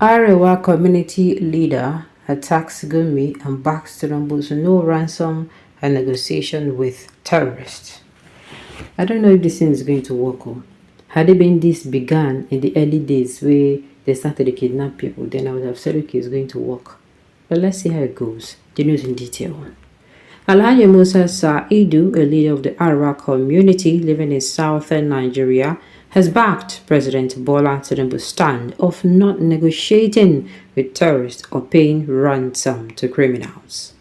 Arewa community leader attacks Gumi and backs Tinubu's no ransom and negotiation with terrorists. I don't know if this thing is going to work. Had it been this began in the early days where they started to kidnap people, then I would have said, okay, it's going to work. But let's see how it goes. The news in detail. Alhaji Musa Sa'idu, a leader of the Arewa community living in southern Nigeria, has backed President Bola Tinubu's stand of not negotiating with terrorists or paying ransom to criminals.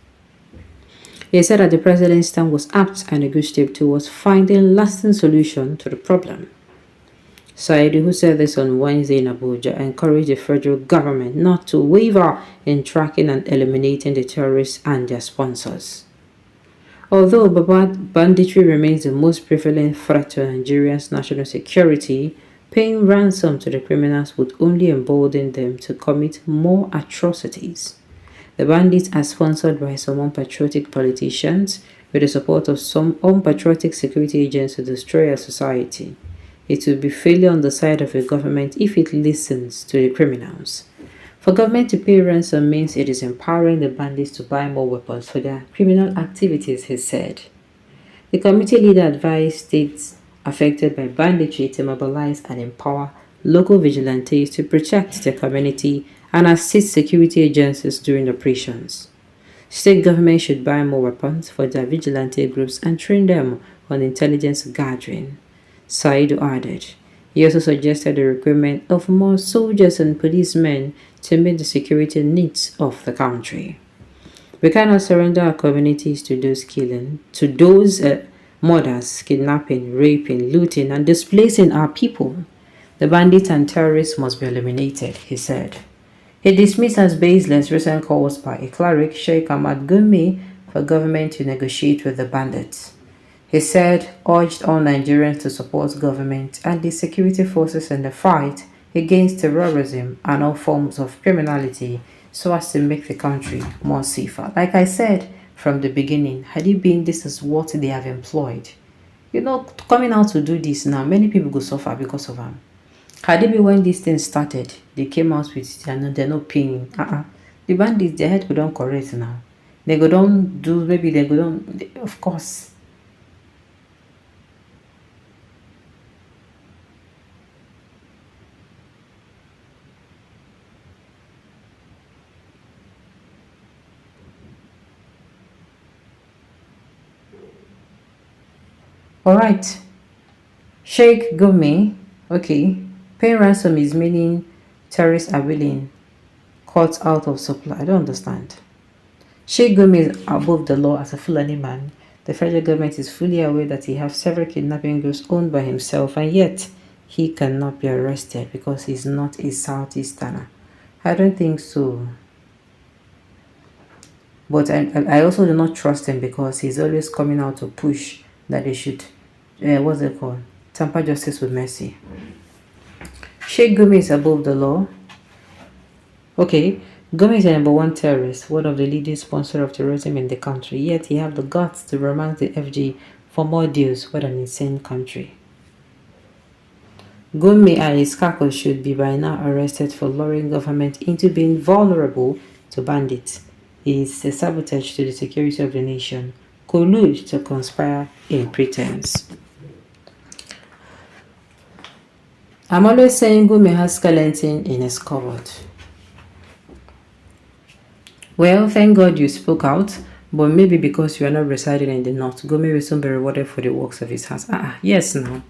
He said that the president's stand was apt and a good step towards finding lasting solution to the problem. Saidu, who said this on Wednesday in Abuja, encouraged the federal government not to waver in tracking and eliminating the terrorists and their sponsors. Although banditry remains the most prevalent threat to Nigeria's national security, paying ransom to the criminals would only embolden them to commit more atrocities. The bandits are sponsored by some unpatriotic politicians with the support of some unpatriotic security agents to destroy our society. It will be failure on the side of the government if it listens to the criminals. For government to pay ransom means it is empowering the bandits to buy more weapons for their criminal activities, he said. The committee leader advised states affected by banditry to mobilize and empower local vigilantes to protect their community and assist security agencies during operations. State governments should buy more weapons for their vigilante groups and train them on intelligence gathering, Saidu added. He also suggested the recruitment of more soldiers and policemen to meet the security needs of the country. We cannot surrender our communities to those murders, kidnapping, raping, looting, and displacing our people. The bandits and terrorists must be eliminated, he said. He dismissed as baseless recent calls by a cleric, Sheikh Ahmad Gumi, for government to negotiate with the bandits. He said, urged all Nigerians to support government and the security forces in the fight against terrorism and all forms of criminality so as to make the country more safer. Like I said from the beginning, had it been this is what they have employed, coming out to do this now, many people will suffer because of them. Had it been when this thing started, they came out with they're not paying. The bandits, their head go down correct now. They go down do, maybe they go down, of course. Alright, Sheikh Gumi, okay, pay ransom is meaning terrorists are willing, cut out of supply. I don't understand. Sheikh Gumi is above the law as a Fulani man. The federal government is fully aware that he has several kidnapping groups owned by himself, and yet he cannot be arrested because he's not a Southeasterner. I don't think so. But I also do not trust him because he's always coming out to push that they should, what's it called? Tamper justice with mercy. Sheikh Gumi is above the law. Okay, Gumi is the number one terrorist, one of the leading sponsors of terrorism in the country, yet he have the guts to romance the FG for more deals. What an insane country. Gumi and his caucus should be by now arrested for luring government into being vulnerable to bandits. It is a sabotage to the security of the nation, collude to conspire in pretense. I'm always saying Gumi has skeleton in his cupboard. Well, thank God you spoke out, but maybe because you are not residing in the north, Gumi will soon be rewarded for the works of his hands. Yes, no.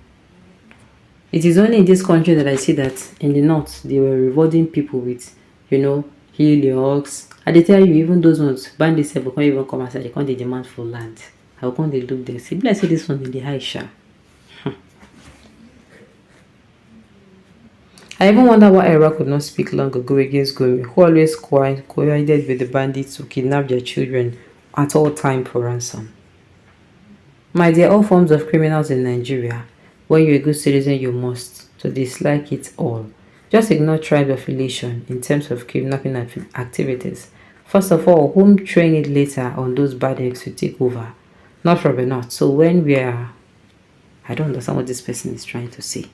It is only in this country that I see that in the north, they were rewarding people with, heliox. I tell you, even those ones, bandits can't even come outside, they can't demand for land. How come they look there? See, let's see this one in the Haisha. I even wonder why Iraq could not speak long ago against Gumi, who always collided with the bandits who kidnap their children at all time for ransom. My dear, all forms of criminals in Nigeria, when you're a good citizen, you must to dislike it all. Just ignore tribe affiliation in terms of kidnapping activities. First of all, whom train it later on those bad eggs to take over? Not from the north. So when I don't understand what this person is trying to say.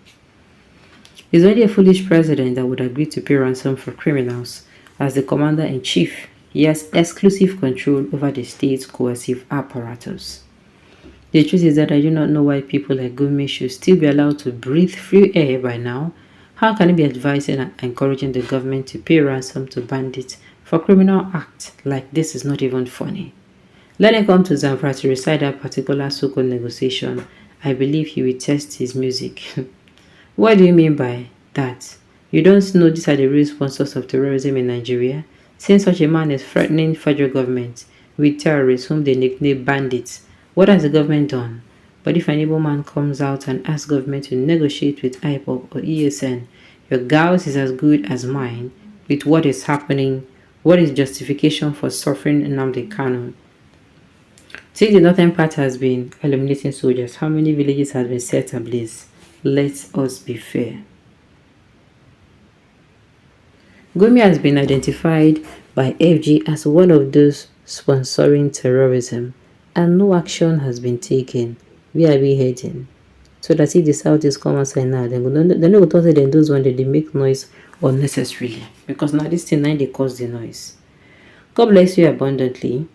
He's only a foolish president that would agree to pay ransom for criminals. As the commander-in-chief, he has exclusive control over the state's coercive apparatus. The truth is that I do not know why people like Gumi should still be allowed to breathe free air by now. How can it be advising and encouraging the government to pay ransom to bandits for criminal acts like this is not even funny? Let him come to Zamfara to recite that particular so-called negotiation. I believe he will test his music. What do you mean by that? You don't know these are the real sponsors of terrorism in Nigeria? Since such a man is threatening federal government with terrorists whom they nickname bandits, what has the government done? But if an able man comes out and asks government to negotiate with IPOB or ESN, your gauze is as good as mine with what is happening. What is justification for suffering Nnamdi Kanu? Since the northern part has been eliminating soldiers, how many villages have been set ablaze? Let us be fair. Gumi has been identified by FG as one of those sponsoring terrorism, and no action has been taken. Where are we heading? So that if the Southeast come outside now, then they know what they those when they make noise unnecessarily. Because now this thing now they cause the noise. God bless you abundantly.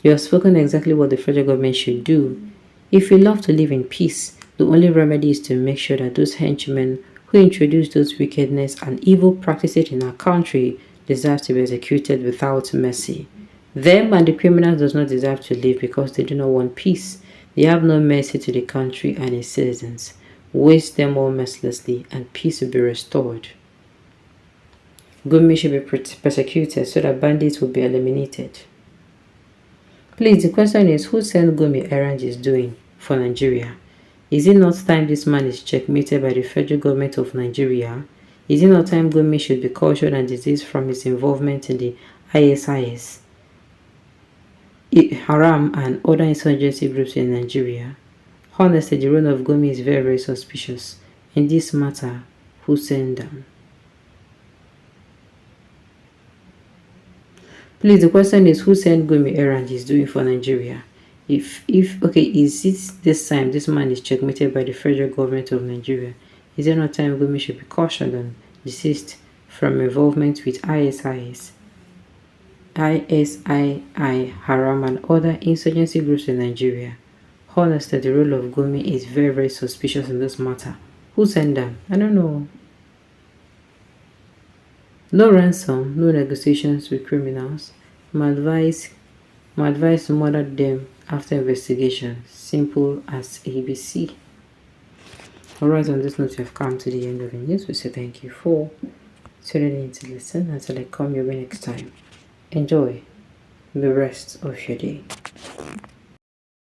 You have spoken exactly what the federal government should do. If we love to live in peace, the only remedy is to make sure that those henchmen who introduce those wickedness and evil practices in our country deserve to be executed without mercy. Them and the criminals does not deserve to live because they do not want peace. They have no mercy to the country and its citizens. Waste them all mercilessly and peace will be restored. Gumi should be persecuted so that bandits will be eliminated. Please, the question is, who sent Gumi errand is doing for Nigeria? Is it not time this man is checkmated by the federal government of Nigeria? Is it not time Gumi should be cautioned and diseased from his involvement in the ISIS, Haram and other insurgency groups in Nigeria? Honestly, the role of Gumi is very, very suspicious. In this matter, who sent them? Please, the question is, who sent Gumi errand is doing for Nigeria? If okay, is it this time this man is checkmated by the federal government of Nigeria? Is there no time Gumi should be cautioned and desist from involvement with ISIS, Haram and other insurgency groups in Nigeria? Honestly, the role of Gumi is very, very suspicious in this matter. Who sent them? I don't know. No ransom, no negotiations with criminals. My advice to murder them after investigation. Simple as ABC. Alright, on this note, we have come to the end of the news. We say thank you for tuning in to listen. Until I come your way next time. Enjoy the rest of your day.